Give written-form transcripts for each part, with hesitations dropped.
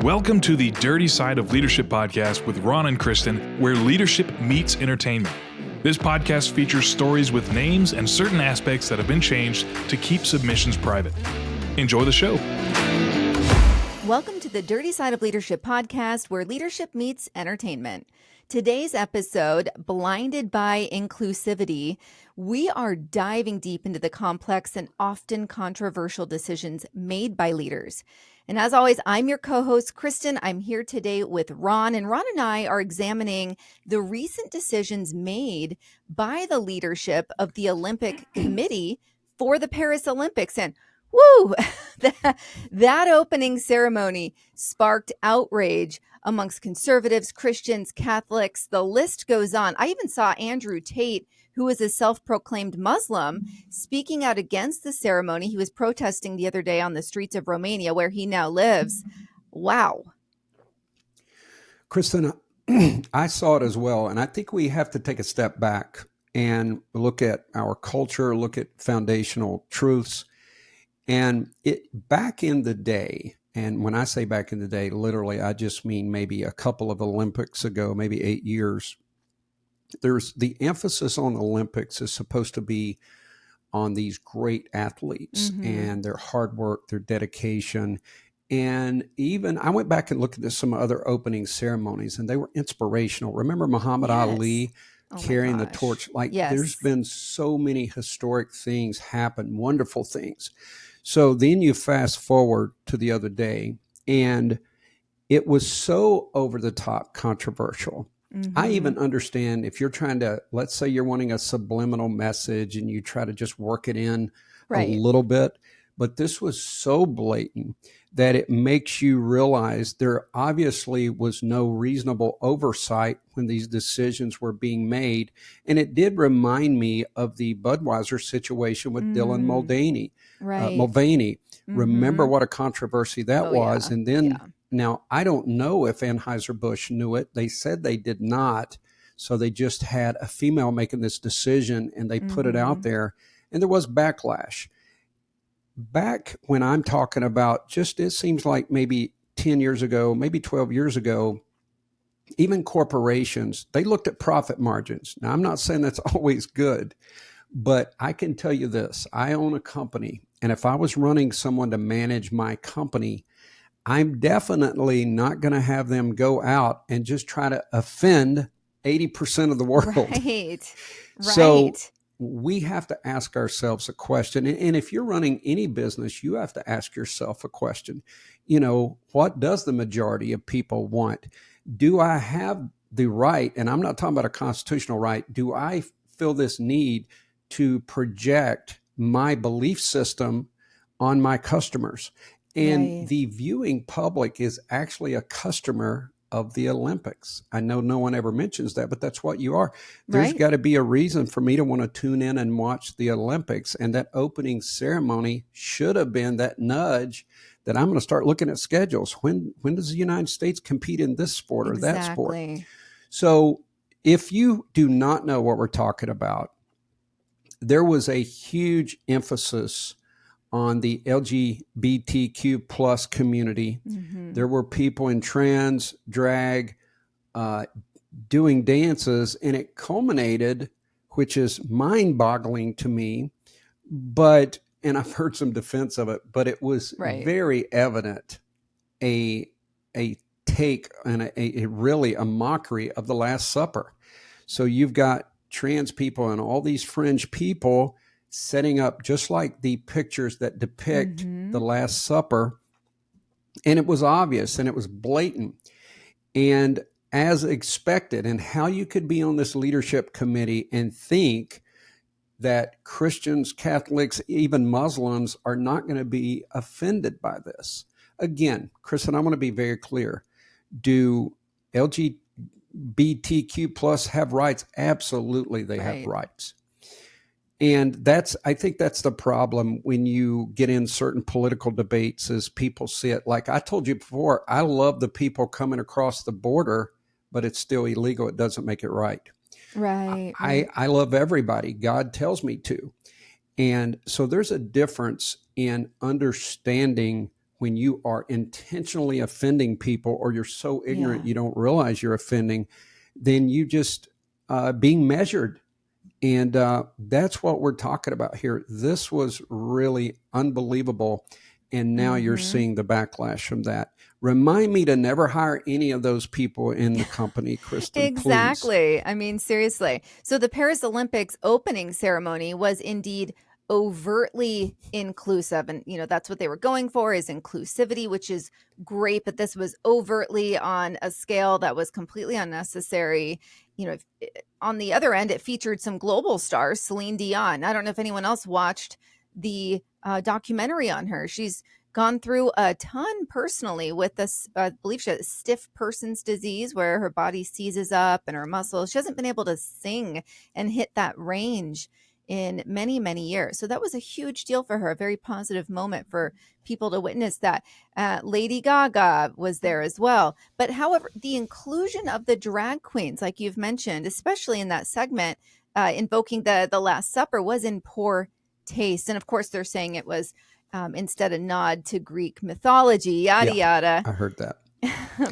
Welcome to the Dirty Side of Leadership podcast with Ron and Kristin, where leadership meets entertainment. This podcast features stories with names and certain aspects that have been changed to keep submissions private. Enjoy the show. Welcome to the Dirty Side of Leadership podcast, where leadership meets entertainment. Today's episode, Blinded by Inclusivity, we are diving deep into the complex and often controversial decisions made by leaders. And as always, I'm your co-host, Kristin. I'm here today with Ron, and Ron and I are examining the recent decisions made by the leadership of the Olympic Committee for the Paris Olympics. And woo, that opening ceremony sparked outrage amongst conservatives, Christians, Catholics. The list goes on. I even saw Andrew Tate, who is a self-proclaimed Muslim, speaking out against the ceremony. He was protesting the other day on the streets of Romania, where he now lives. Wow. Kristin, I saw it as well. And I think we have to take a step back and look at our culture, look at foundational truths. And back in the day, and when I say back in the day, literally, I just mean maybe a couple of Olympics ago, maybe 8 years, there's the emphasis on Olympics is supposed to be on these great athletes and their hard work, their dedication. And even I went back and looked at some other opening ceremonies, and they were inspirational. Remember Muhammad Ali carrying the torch? There's been so many historic things happen, wonderful things. So then you fast forward to the other day, and it was so over the top controversial. I even understand if you're trying to, let's say you're wanting a subliminal message and you try to just work it in a little bit, but this was so blatant that it makes you realize there obviously was no reasonable oversight when these decisions were being made. And it did remind me of the Budweiser situation with Dylan Mulvaney. Mulvaney. Remember what a controversy that was. And then now I don't know if Anheuser-Busch knew it. They said they did not. So they just had a female making this decision and they put it out there, and there was backlash. Back when I'm talking about just, it seems like maybe 10 years ago, maybe 12 years ago, even corporations, they looked at profit margins. Now, I'm not saying that's always good, but I can tell you this. I own a company, and if I was running someone to manage my company, I'm definitely not going to have them go out and just try to offend 80% of the world. Right. So we have to ask ourselves a question. And if you're running any business, you have to ask yourself a question. You know, what does the majority of people want? Do I have the right, and I'm not talking about a constitutional right, do I feel this need to project my belief system on my customers? And the viewing public is actually a customer of the Olympics. I know no one ever mentions that, but that's what you are. There's got to be a reason for me to want to tune in and watch the Olympics. And that opening ceremony should have been that nudge that I'm going to start looking at schedules. When does the United States compete in this sport or that sport? So if you do not know what we're talking about, there was a huge emphasis on the LGBTQ plus community. There were people in trans, drag, doing dances, and it culminated, which is mind-boggling to me, and I've heard some defense of it, but it was very evident a take and really a mockery of the Last Supper. So you've got trans people and all these fringe people setting up just like the pictures that depict the Last Supper. And it was obvious and it was blatant. And as expected, and how you could be on this leadership committee and think that Christians, Catholics, even Muslims are not going to be offended by this. Again, Kristin, I want to be very clear. Do LGBTQ plus have rights? Absolutely, they have rights. And I think that's the problem when you get in certain political debates, is people see it. Like I told you before, I love the people coming across the border, but it's still illegal. It doesn't make it right. I love everybody. God tells me to. And so there's a difference in understanding when you are intentionally offending people, or you're so ignorant Yeah. you don't realize you're offending, then you just being measured. And that's what we're talking about here. This was really unbelievable. And now you're seeing the backlash from that. Remind me to never hire any of those people in the company, Kristin, please. Exactly. I mean, seriously. So the Paris Olympics opening ceremony was indeed overtly inclusive. And, that's what they were going for, is inclusivity, which is great. But this was overtly on a scale that was completely unnecessary. On the other end, it featured some global stars, Celine Dion. I don't know if anyone else watched the documentary on her. She's gone through a ton personally with this. I believe she has stiff person's disease, where her body seizes up and her muscles. She hasn't been able to sing and hit that range in many, many years. So that was a huge deal for her, a very positive moment for people to witness that. Lady Gaga was there as well. But however, the inclusion of the drag queens, like you've mentioned, especially in that segment, invoking the Last Supper, was in poor taste. And of course, they're saying it was instead a nod to Greek mythology, yada, yada. I heard that.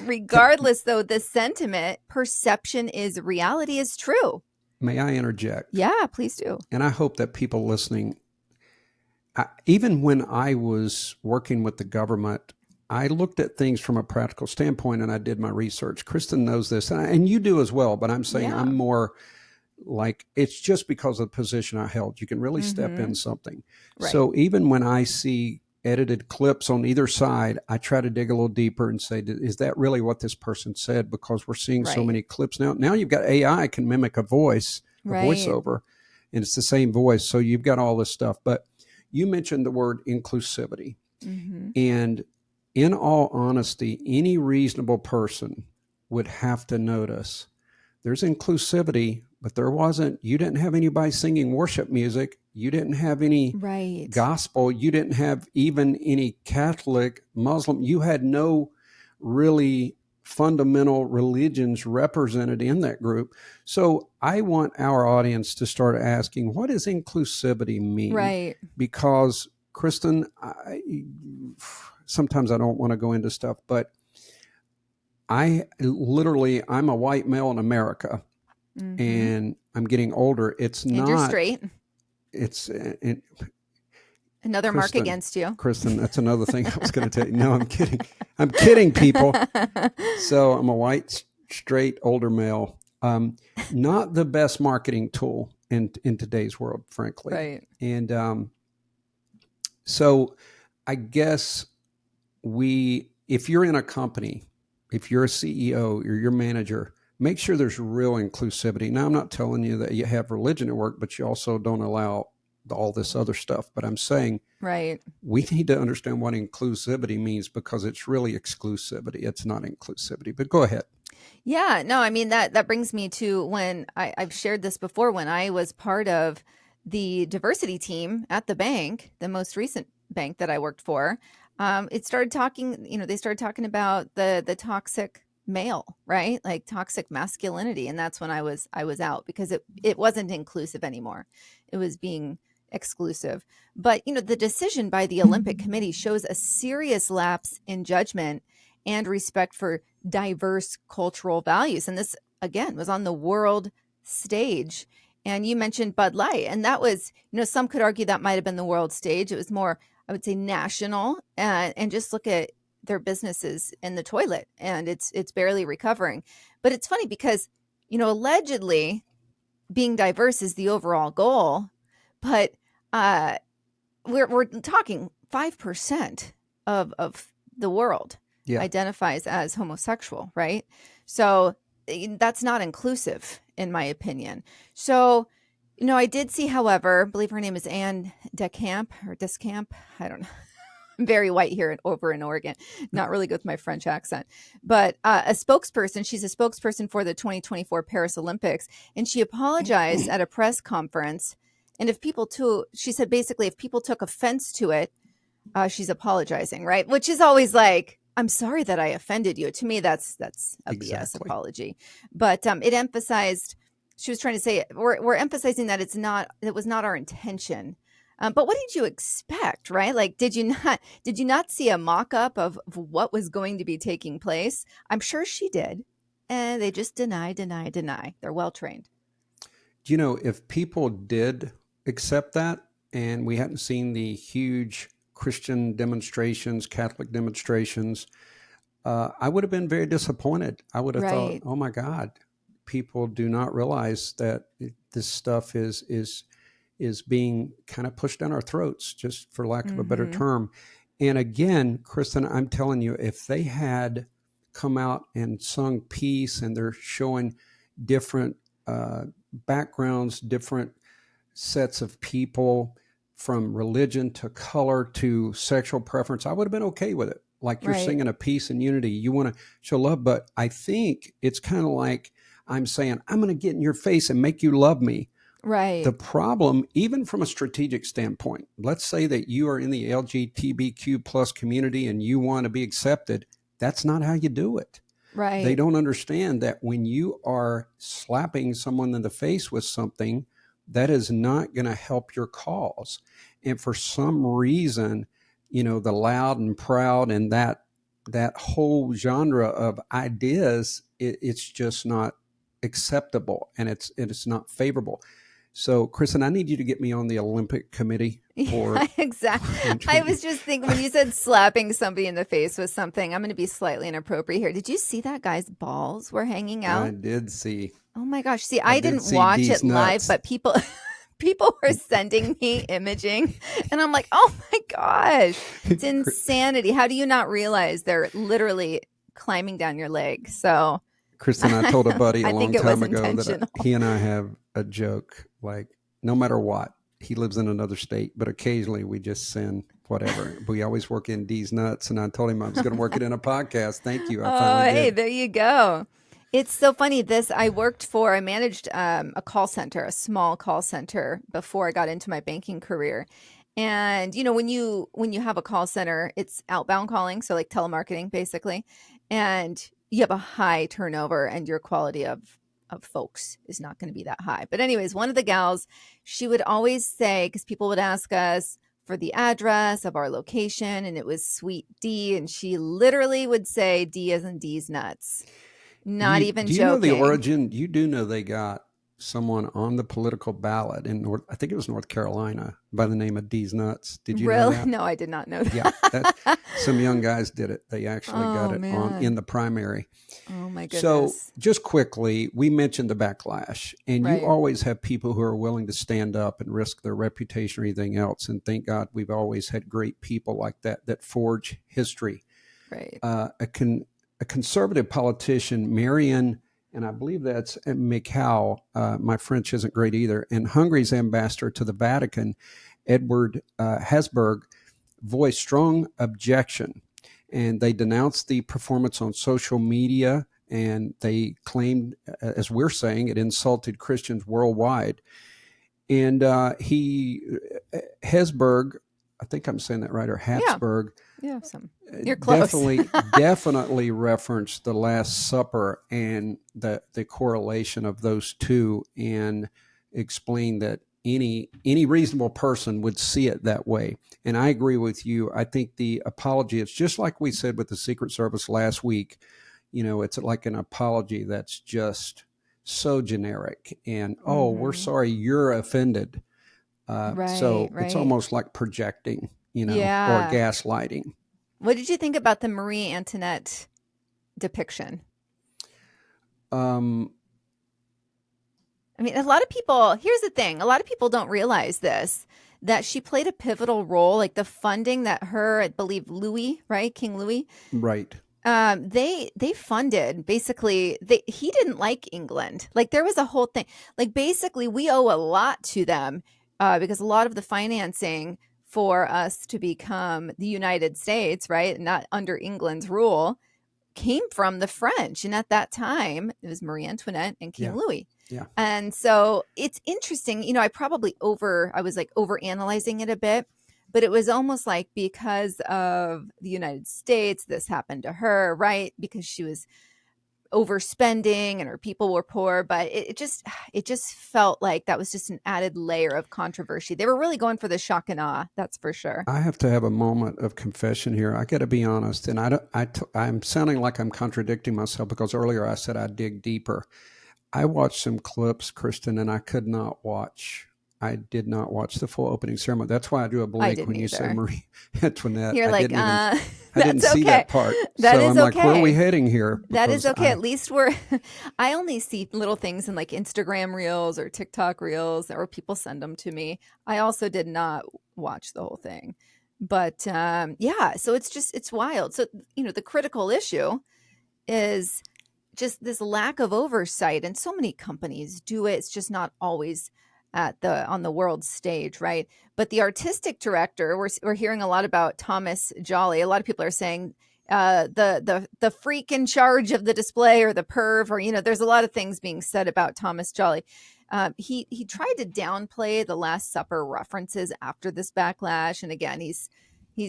Regardless, though, the sentiment, perception is reality, is true. May I interject? Yeah, please do. And I hope that people listening, even when I was working with the government, I looked at things from a practical standpoint, and I did my research. Kristin knows this, and you do as well, but I'm saying I'm more like, it's just because of the position I held. You can really step in something. Right. So even when I see edited clips on either side, I try to dig a little deeper and say, is that really what this person said? Because we're seeing so many clips now. Now you've got AI can mimic a voice, a voiceover, and it's the same voice. So you've got all this stuff. But you mentioned the word inclusivity. And in all honesty, any reasonable person would have to notice there's inclusivity, but you didn't have anybody singing worship music. You didn't have any gospel. You didn't have even any Catholic, Muslim. You had no really fundamental religions represented in that group. So I want our audience to start asking, what does inclusivity mean? Right. Because, Kristin, sometimes I don't want to go into stuff, but I'm a white male in America, and I'm getting older. It's not. You're straight. It's another mark against you, Kristin. That's another thing I was going to tell you. No, I'm kidding. I'm kidding, people. So I'm a white, straight, older male. Not the best marketing tool in today's world, frankly. Right. And so I guess if you're in a company, if you're a CEO or your manager, make sure there's real inclusivity. Now, I'm not telling you that you have religion at work, but you also don't allow all this other stuff. But I'm saying we need to understand what inclusivity means, because it's really exclusivity. It's not inclusivity. But go ahead. Yeah, no, I mean, that brings me to when I've shared this before, when I was part of the diversity team at the bank, the most recent bank that I worked for. It started talking, they started talking about the toxic male, right? Like toxic masculinity. And that's when I was out, because it wasn't inclusive anymore. It was being exclusive. But, the decision by the Olympic Committee shows a serious lapse in judgment and respect for diverse cultural values. And this, again, was on the world stage. And you mentioned Bud Light, and that was, some could argue that might have been the world stage. It was more, I would say, national, and just look at their businesses in the toilet, and it's barely recovering. But it's funny because, allegedly being diverse is the overall goal, but we're talking 5% of the world identifies as homosexual, right? So that's not inclusive, in my opinion. So, I did see, however, I believe her name is Anne Decamp or Discamp. I don't know. I'm very white here over in Oregon, not really good with my French accent, but a spokesperson. She's a spokesperson for the 2024 Paris Olympics, and she apologized at a press conference. And she said basically, if people took offense to it, she's apologizing, right? Which is always like, I'm sorry that I offended you. To me, that's a BS apology. But it emphasized, she was trying to say, we're emphasizing that it was not our intention But what did you expect, right? Like, did you not see a mock-up of what was going to be taking place? I'm sure she did. And they just deny, deny, deny. They're well trained. If people did accept that and we hadn't seen the huge Christian demonstrations, Catholic demonstrations, I would have been very disappointed. I would have thought, Right. oh my God, people do not realize that this stuff is being kind of pushed down our throats, just for lack of a better Mm-hmm. term. And again, Kristen, I'm telling you, if they had come out and sung peace, and they're showing different backgrounds, different sets of people, from religion to color to sexual preference, I would have been okay with it. Like, you're Right. singing a peace and unity, you want to show love. But I think it's kind of like I'm saying, I'm going to get in your face and make you love me. The Right. problem, even from a strategic standpoint, let's say that you are in the LGBTQ plus community and you want to be accepted. That's not how you do it. They Right. don't understand that when you are slapping someone in the face with something, that is not going to help your cause. And for some reason, the loud and proud and that whole genre of ideas, it's just not acceptable, and it's not favorable. So, Kristen, I need you to get me on the Olympic committee for Yeah, exactly. I 2020. was just thinking when you said slapping somebody in the face with something, I'm going to be slightly inappropriate here. Did you see that guy's balls were hanging I out? did see. Oh my gosh. See, I I did didn't see watch D's it live, nuts. but people were sending me imaging, and I'm like, "Oh my gosh. It's insanity. How do you not realize they're literally climbing down your leg?" So, Kristen, I told a buddy a I think long it was time ago that intentional. he and I have a joke, like, no matter what, he lives in another state, but occasionally we just send whatever. We always work in D's nuts, and I told him I was going to work it in a podcast. Thank you. I Oh, finally hey, did. there you go. It's so funny. I managed a call center, a small call center before I got into my banking career. And when you have a call center, it's outbound calling, so like telemarketing basically. And you have a high turnover, and your quality of folks is not going to be that high. But anyways, one of the gals, she would always say, because people would ask us for the address of our location, and it was Suite D, and she literally would say D as in D's nuts. Not even Do you know the joking. origin? You do know they got someone on the political ballot in I think it was North Carolina, by the name of D's Nuts. Did you know Really? that? No, I did not know Yeah, that that. some young guys did it. They actually got Oh it on in man. the primary. Oh my So, goodness. just quickly, we mentioned the backlash, and you Right. always have people who are willing to stand up and risk their reputation or anything else. And thank God we've always had great people like that forge history. Right. A conservative politician, Marion, and I believe that's Mikau. My French isn't great either. And Hungary's ambassador to the Vatican, Edward Hesburgh, voiced strong objection, and they denounced the performance on social media, and they claimed, as we're saying, it insulted Christians worldwide. And Hesburgh, I think I'm saying that right, or Yeah. Habsburg, Yeah. You're close. definitely referenced the Last Supper and the correlation of those two, and explained that any reasonable person would see it that way. And I agree with you. I think the apology, it's just like we said with the Secret Service last week. It's like an apology that's just so generic, and, oh, we're Hmm. sorry you're offended. Right. So it's Right. almost like projecting, or Yeah. gaslighting. What did you think about the Marie Antoinette depiction? Um, I mean, here's the thing, a lot of people don't realize this, that she played a pivotal role, like the funding that I believe Louis, right? King Louis, right. they funded, basically, he didn't like England. Like, there was a whole thing. Like, basically, we owe a lot to them, because a lot of the financing for us to become the United States, right, not under England's rule, came from the French. And at that time, it was Marie Antoinette and King Yeah. Louis. Yeah. And so it's interesting, I was like overanalyzing it a bit, but it was almost like, because of the United States, this happened to her, right? Because she was overspending and her people were poor, but it just felt like that was just an added layer of controversy. They were really going for the shock and awe, that's for sure. I have to have a moment of confession here. I got to be honest, and I'm sounding like I'm contradicting myself because earlier I said I'd dig deeper. I watched some clips, Kristin, and I did not watch the full opening ceremony. That's why I drew a blank when you said Marie Antoinette. You're like, I didn't see that part. That so is I'm like, where are we heading here? That is okay. At least I only see little things in like Instagram reels or TikTok reels, or people send them to me. I also did not watch the whole thing. But so it's wild. So, the critical issue is just this lack of oversight, and so many companies do it. It's just not always on the world stage, right? But the artistic director, we're hearing a lot about Thomas Jolly. A lot of people are saying the freak in charge of the display, or the perv, or there's a lot of things being said about Thomas Jolly. He tried to downplay the Last Supper references after this backlash, and again, he's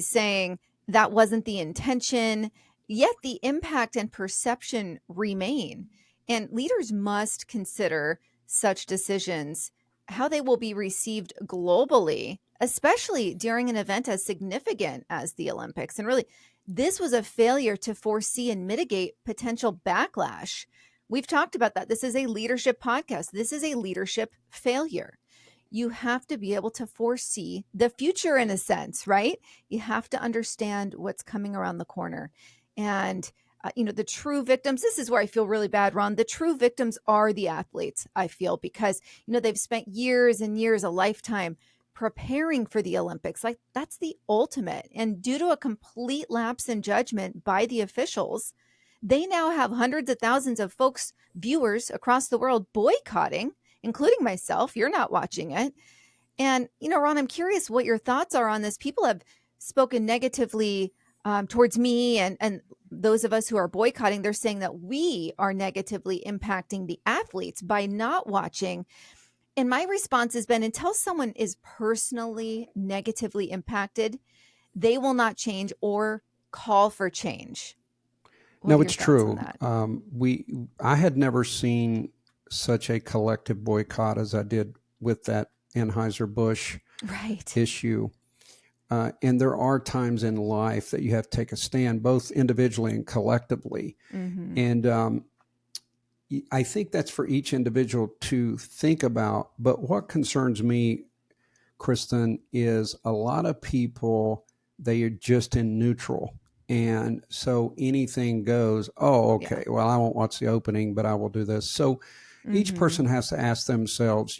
saying that wasn't the intention. Yet the impact and perception remain, and leaders must consider such decisions, how they will be received globally, especially during an event as significant as the Olympics. And really, this was a failure to foresee and mitigate potential backlash. We've talked about that. This is a leadership podcast. This is a leadership failure. You have to be able to foresee the future in a sense, right? You have to understand what's coming around the corner. And the true victims, this is where I feel really bad, Ron. The true victims are the athletes, I feel, because, they've spent years and years, a lifetime preparing for the Olympics. Like, that's the ultimate. And due to a complete lapse in judgment by the officials, they now have hundreds of thousands of viewers across the world boycotting, including myself. You're not watching it. And, Ron, I'm curious what your thoughts are on this. People have spoken negatively towards me and those of us who are boycotting. They're saying that we are negatively impacting the athletes by not watching. And my response has been, until someone is personally negatively impacted, they will not change or call for change. No, it's true. I had never seen such a collective boycott as I did with that Anheuser-Busch issue. And there are times in life that you have to take a stand, both individually and collectively. Mm-hmm. And I think that's for each individual to think about. But what concerns me, Kristin, is a lot of people, they are just in neutral. And so anything goes, well, I won't watch the opening, but I will do this. So each person has to ask themselves,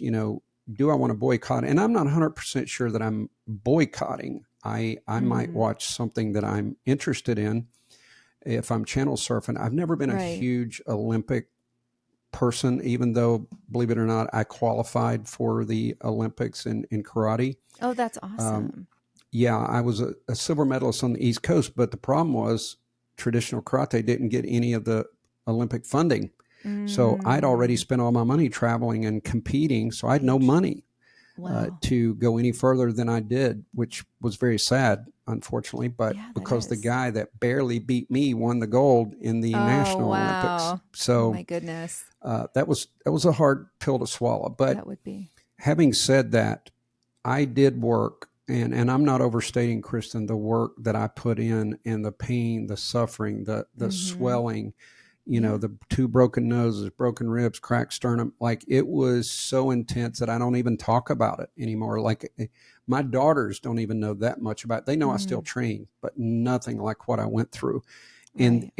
do I want to boycott? And I'm not 100% sure that I'm boycotting. I might watch something that I'm interested in if I'm channel surfing. I've never been a huge Olympic person, even though, believe it or not, I qualified for the Olympics in karate. Oh, that's awesome. I was a silver medalist on the East Coast, but the problem was traditional karate didn't get any of the Olympic funding. So I'd already spent all my money traveling and competing. So I had no money to go any further than I did, which was very sad, unfortunately. But because the guy that barely beat me won the gold in the National Olympics. So my goodness, that was a hard pill to swallow. But that would be. Having said that, I did work. And I'm not overstating, Kristin, the work that I put in, and the pain, the suffering, the swelling, the 2 broken noses, broken ribs, cracked sternum. Like, it was so intense that I don't even talk about it anymore. Like, my daughters don't even know that much about it. They know I still train, but nothing like what I went through. And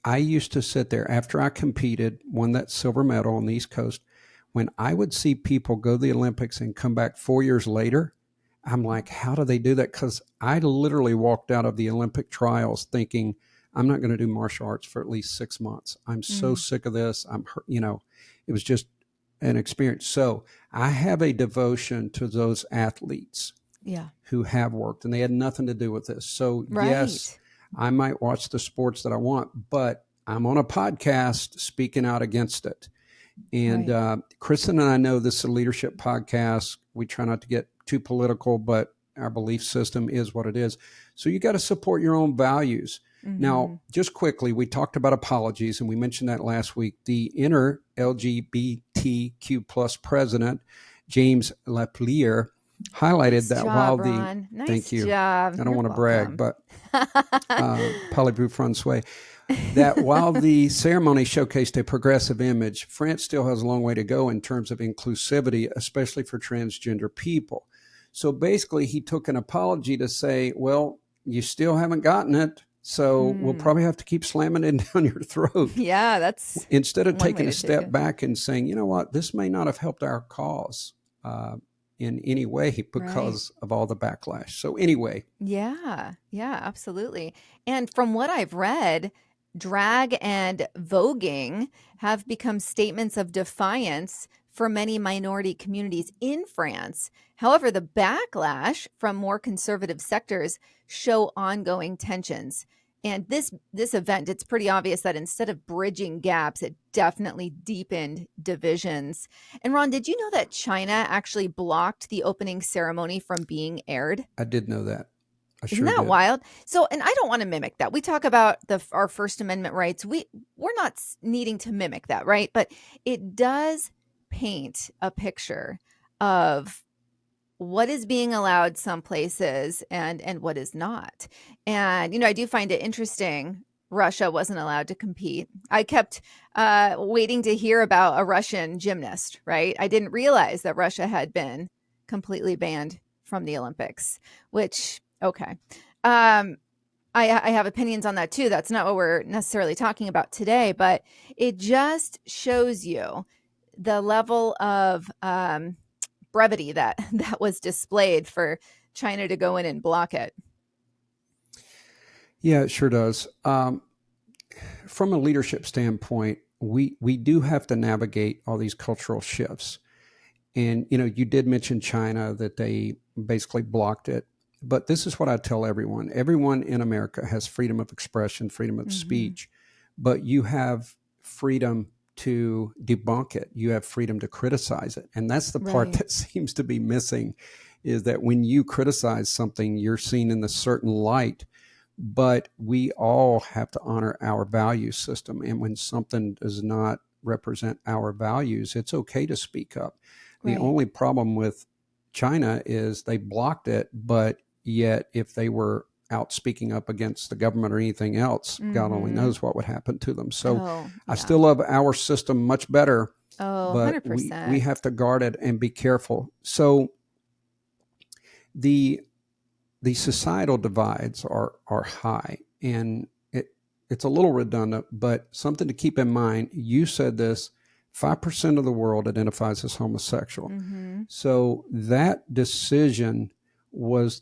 I used to sit there after I competed, won that silver medal on the East Coast. When I would see people go to the Olympics and come back 4 years later, I'm like, how do they do that? Because I literally walked out of the Olympic trials thinking, I'm not going to do martial arts for at least 6 months. I'm so sick of this. It was just an experience. So I have a devotion to those athletes who have worked, and they had nothing to do with this. So yes, I might watch the sports that I want, but I'm on a podcast speaking out against it. And Kristin and I know this is a leadership podcast. We try not to get too political, but our belief system is what it is. So you got to support your own values. Now, just quickly, we talked about apologies, and we mentioned that last week. The inner LGBTQ plus president, James Lapierre, highlighted that while Ron. the thank you, job. I don't want to brag, but parlez-vous François, that while the ceremony showcased a progressive image, France still has a long way to go in terms of inclusivity, especially for transgender people. So basically, he took an apology to say, well, you still haven't gotten it, so we'll probably have to keep slamming it down your throat. Yeah, that's instead of taking a step back and saying, you know what, this may not have helped our cause in any way because of all the backlash. So anyway. Yeah, absolutely. And from what I've read, drag and voguing have become statements of defiance for many minority communities in France. However, the backlash from more conservative sectors show ongoing tensions. And this event, it's pretty obvious that instead of bridging gaps, it definitely deepened divisions. And Ron, did you know that China actually blocked the opening ceremony from being aired? I did know that. Isn't that wild? So, and I don't want to mimic that. We talk about our First Amendment rights. We're not needing to mimic that, right? But it does paint a picture of what is being allowed some places and what is not. And, I do find it interesting. Russia wasn't allowed to compete. I kept waiting to hear about a Russian gymnast, right? I didn't realize that Russia had been completely banned from the Olympics, which, okay. I have opinions on that too. That's not what we're necessarily talking about today, but it just shows you the level of brevity that was displayed for China to go in and block it. Yeah, it sure does. From a leadership standpoint, we do have to navigate all these cultural shifts. And, you did mention China, that they basically blocked it. But this is what I tell everyone. Everyone in America has freedom of expression, freedom of speech, but you have freedom to debunk it. You have freedom to criticize it. And that's the part that seems to be missing, is that when you criticize something, you're seen in a certain light, but we all have to honor our value system. And when something does not represent our values, it's okay to speak up. The only problem with China is they blocked it, but yet if they were out speaking up against the government or anything else, God only knows what would happen to them. So I still love our system much better, but 100%. we have to guard it and be careful. So the societal divides are high, and it's a little redundant, but something to keep in mind. You said this, 5% of the world identifies as homosexual. So that decision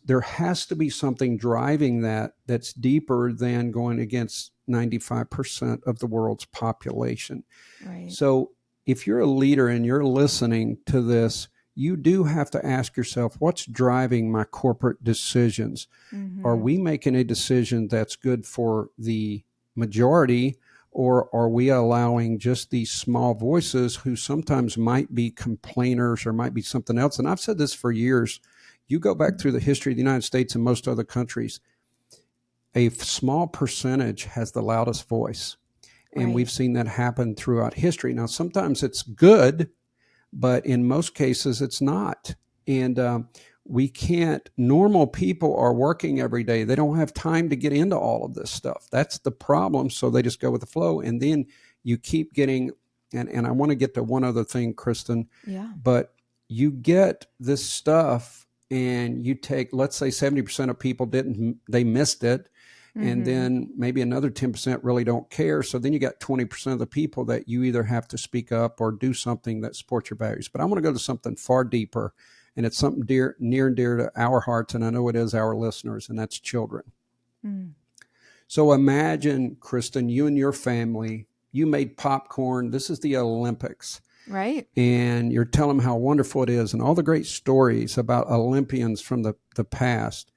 there has to be something driving that's deeper than going against 95% of the world's population. So if you're a leader and you're listening to this, you do have to ask yourself, what's driving my corporate decisions? Are we making a decision that's good for the majority, or are we allowing just these small voices who sometimes might be complainers or might be something else? And I've said this for years. You go back through the history of the United States and most other countries, a small percentage has the loudest voice. And we've seen that happen throughout history. Now, sometimes it's good, but in most cases it's not. And normal people are working every day. They don't have time to get into all of this stuff. That's the problem. So they just go with the flow. And then you keep getting, and I want to get to one other thing, Kristin, but you get this stuff and you take, let's say 70% of people they missed it. And then maybe another 10% really don't care. So then you got 20% of the people that you either have to speak up or do something that supports your values. But I want to go to something far deeper, and it's something near and dear to our hearts, and I know it is our listeners, and that's children. So imagine, Kristin, you and your family, you made popcorn. This is the Olympics. And you're telling them how wonderful it is and all the great stories about Olympians from the past.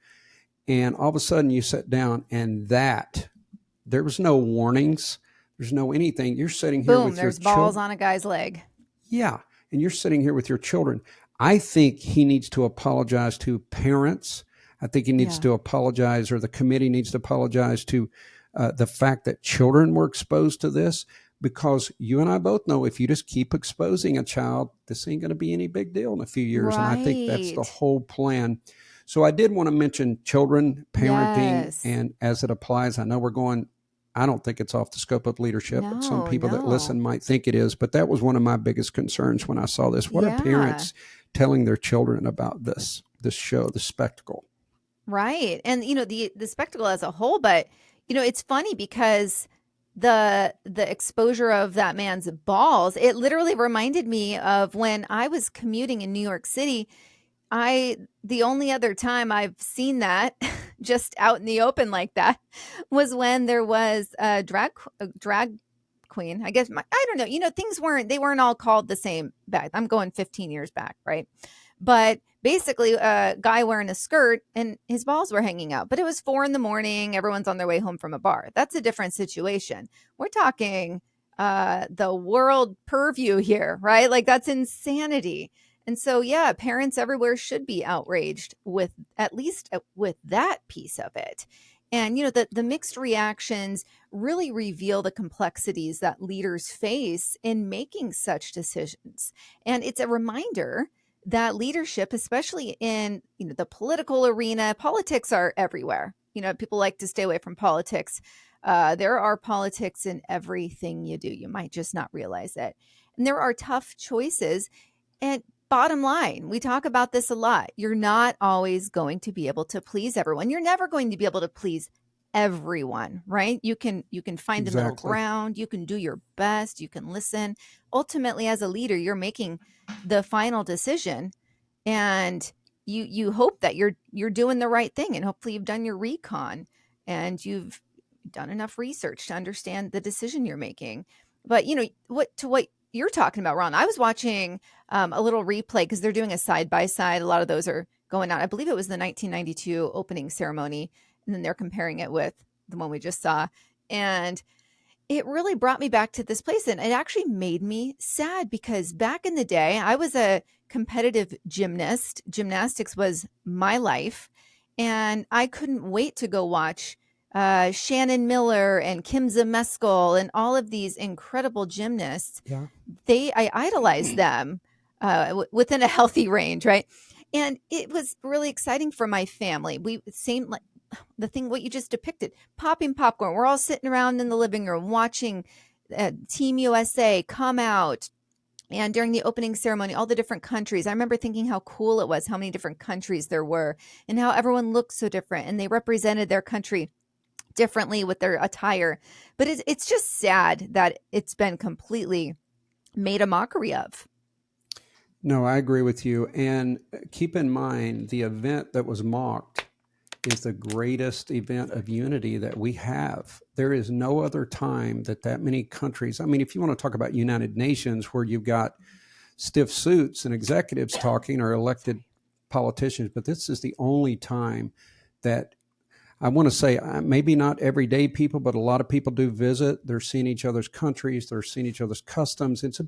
And all of a sudden you sit down and there was no warnings. There's no anything. You're sitting here with your there's balls on a guy's leg. Yeah. And you're sitting here with your children. I think he needs to apologize to parents. I think he needs to apologize, or the committee needs to apologize to the fact that children were exposed to this, because you and I both know if you just keep exposing a child, this ain't going to be any big deal in a few years. And I think that's the Right. whole plan. So I did want to mention children, parenting, Yes. and as it applies, I know we're going, I don't think it's off the scope of leadership, but some No, people that no. listen might think it is. But that was one of my biggest concerns when I saw this. What are Yeah. parents telling their children about this show, the spectacle? Right. And the spectacle as a whole, but it's funny because the exposure of that man's balls, it literally reminded me of when I was commuting in New York City. The only other time I've seen that just out in the open like that was when there was a drag queen. I guess I don't know. They weren't all called the same back. I'm going 15 years back, right? But basically, a guy wearing a skirt and his balls were hanging out. But it was 4 a.m. Everyone's on their way home from a bar. That's a different situation. We're talking the world purview here, right? Like that's insanity. And so, yeah, parents everywhere should be outraged with at least with that piece of it. And, the mixed reactions really reveal the complexities that leaders face in making such decisions. And it's a reminder that leadership, especially in, the political arena, politics are everywhere. People like to stay away from politics. There are politics in everything you do. You might just not realize it. And there are tough choices. And bottom line, we talk about this a lot. You're not always going to be able to please everyone. You're never going to be able to please everyone, right? You can find a middle Exactly. ground. You can do your best. You can listen. Ultimately, as a leader, you're making the final decision, and you hope that you're doing the right thing, and hopefully you've done your recon and you've done enough research to understand the decision you're making. But what you're talking about, Ron, I was watching a little replay because they're doing a side by side. A lot of those are going out. I believe it was the 1992 opening ceremony, and then they're comparing it with the one we just saw. And it really brought me back to this place. And it actually made me sad because back in the day, I was a competitive gymnast. Gymnastics was my life. And I couldn't wait to go watch Shannon Miller and Kim Zmeskal and all of these incredible gymnasts. Yeah. I idolized them within a healthy range, right? And it was really exciting for my family. Same like the thing what you just depicted, popping popcorn. We're all sitting around in the living room watching Team USA come out. And during the opening ceremony, all the different countries, I remember thinking how cool it was, how many different countries there were, and how everyone looked so different, and they represented their country differently with their attire. But it's just sad that it's been completely made a mockery of. No, I agree with you. And keep in mind, the event that was mocked is the greatest event of unity that we have. There is no other time that many countries, I mean, if you want to talk about United Nations, where you've got stiff suits and executives talking or elected politicians, but this is the only time that I want to say maybe not everyday people, but a lot of people do visit. They're seeing each other's countries. They're seeing each other's customs. It's a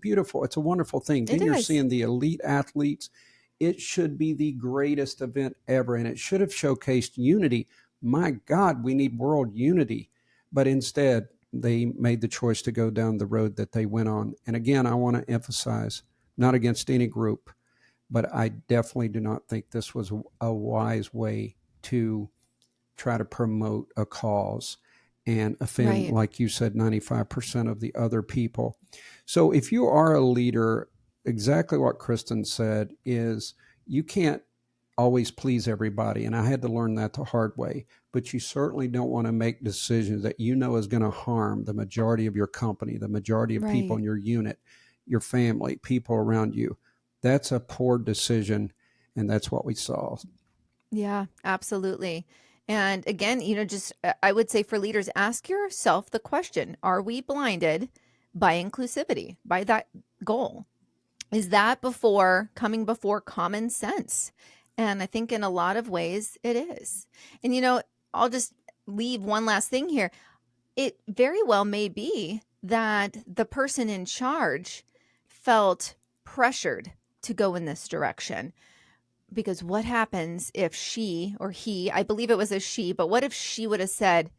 wonderful thing. Then you're seeing the elite athletes. It should be the greatest event ever, and it should have showcased unity. My God, we need world unity. But instead, they made the choice to go down the road that they went on. And again, I want to emphasize, not against any group, but I definitely do not think this was a wise way to try to promote a cause and offend, Right. like you said, 95% of the other people. So if you are a leader, exactly what Kristin said is you can't always please everybody. And I had to learn that the hard way. But you certainly don't want to make decisions that you know is going to harm the majority of your company, the majority of people Right. in your unit, your family, people around you. That's a poor decision. And that's what we saw. Yeah, absolutely. And again, just I would say for leaders, ask yourself the question, are we blinded by inclusivity, by that goal? Is that coming before common sense? And I think in a lot of ways it is. And, I'll just leave one last thing here. It very well may be that the person in charge felt pressured to go in this direction. Because what happens if she or he, I believe it was a she, but what if she would have said,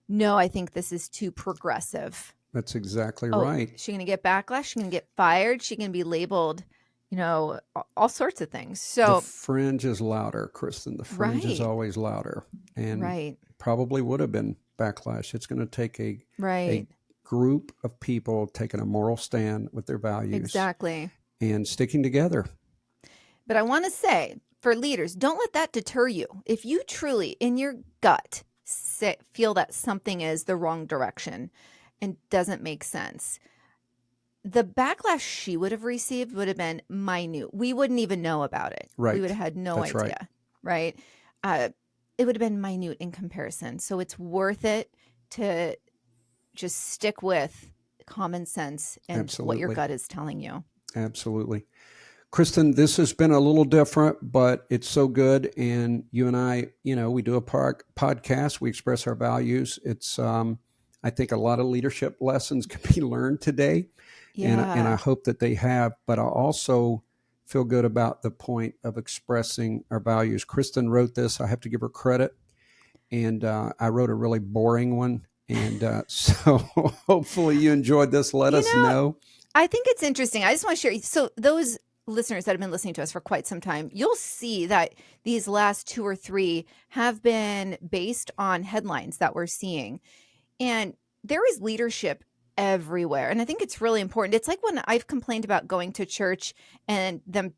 no, I think this is too progressive. That's exactly Oh, right. she's going to get backlash. She's going to get fired. She's going to be labeled, all sorts of things. So the fringe is louder, Kristin. The fringe is Right. always louder, and right, probably would have been backlash. It's going to take a right, group of people taking a moral stand with their values exactly. and sticking together. But I want to say, for leaders, don't let that deter you. If you truly, in your gut, feel that something is the wrong direction and doesn't make sense, the backlash she would have received would have been minute. We wouldn't even know about it. Right. We would have had no That's idea. Right. It would have been minute in comparison. So it's worth it to just stick with common sense and what your Absolutely. gut is telling you. Absolutely. Kristin, this has been a little different, but it's so good. And you and I, we do a podcast. We express our values. It's, I think a lot of leadership lessons can be learned today. Yeah. And I hope that they have. But I also feel good about the point of expressing our values. Kristin wrote this. I have to give her credit. And I wrote a really boring one. And so hopefully you enjoyed this. Let us know. I think it's interesting. I just want to share. So those listeners that have been listening to us for quite some time, you'll see that these last 2 or 3 have been based on headlines that we're seeing. And there is leadership everywhere. And I think it's really important. It's like when I've complained about going to church and the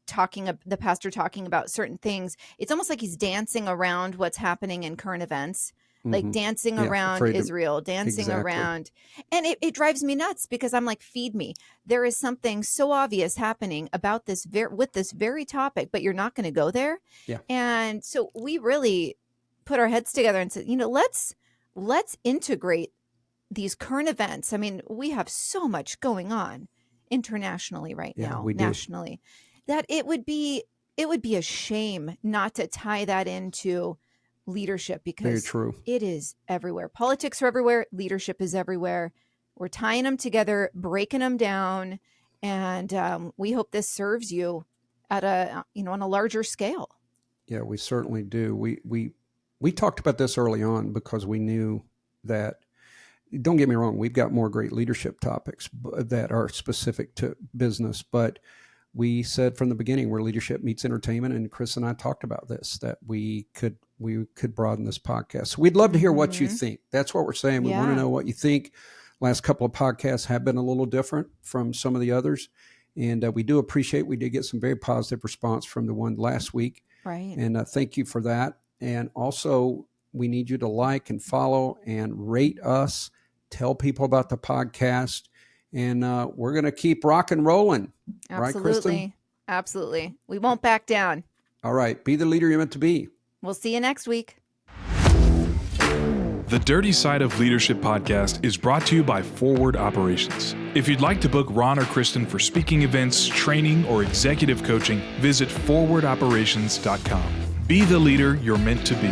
pastor talking about certain things, it's almost like he's dancing around what's happening in current events. Like dancing around Israel, dancing around. And it drives me nuts because I'm like, feed me. There is something so obvious happening about this with this very topic, but you're not going to go there. Yeah. And so we really put our heads together and said, let's integrate these current events. I mean, we have so much going on internationally right now, nationally, that it would be a shame not to tie that into leadership, because Very true. It is everywhere. Politics are everywhere. Leadership is everywhere. We're tying them together, breaking them down. And we hope this serves you at on a larger scale. Yeah, we certainly do. We talked about this early on because we knew that, don't get me wrong, we've got more great leadership topics that are specific to business, but we said from the beginning where leadership meets entertainment, and Chris and I talked about this, that we could broaden this podcast. So we'd love to hear what you think. That's what we're saying. We want to know what you think. Last couple of podcasts have been a little different from some of the others. And we do appreciate, we did get some very positive response from the one last week. Right. And thank you for that. And also, we need you to like and follow and rate us, tell people about the podcast. And we're going to keep rock and rolling. Absolutely. Right, Kristin? Absolutely. We won't back down. All right. Be the leader you're meant to be. We'll see you next week. The Dirty Side of Leadership podcast is brought to you by Forward Operations. If you'd like to book Ron or Kristin for speaking events, training, or executive coaching, visit forwardoperations.com. Be the leader you're meant to be.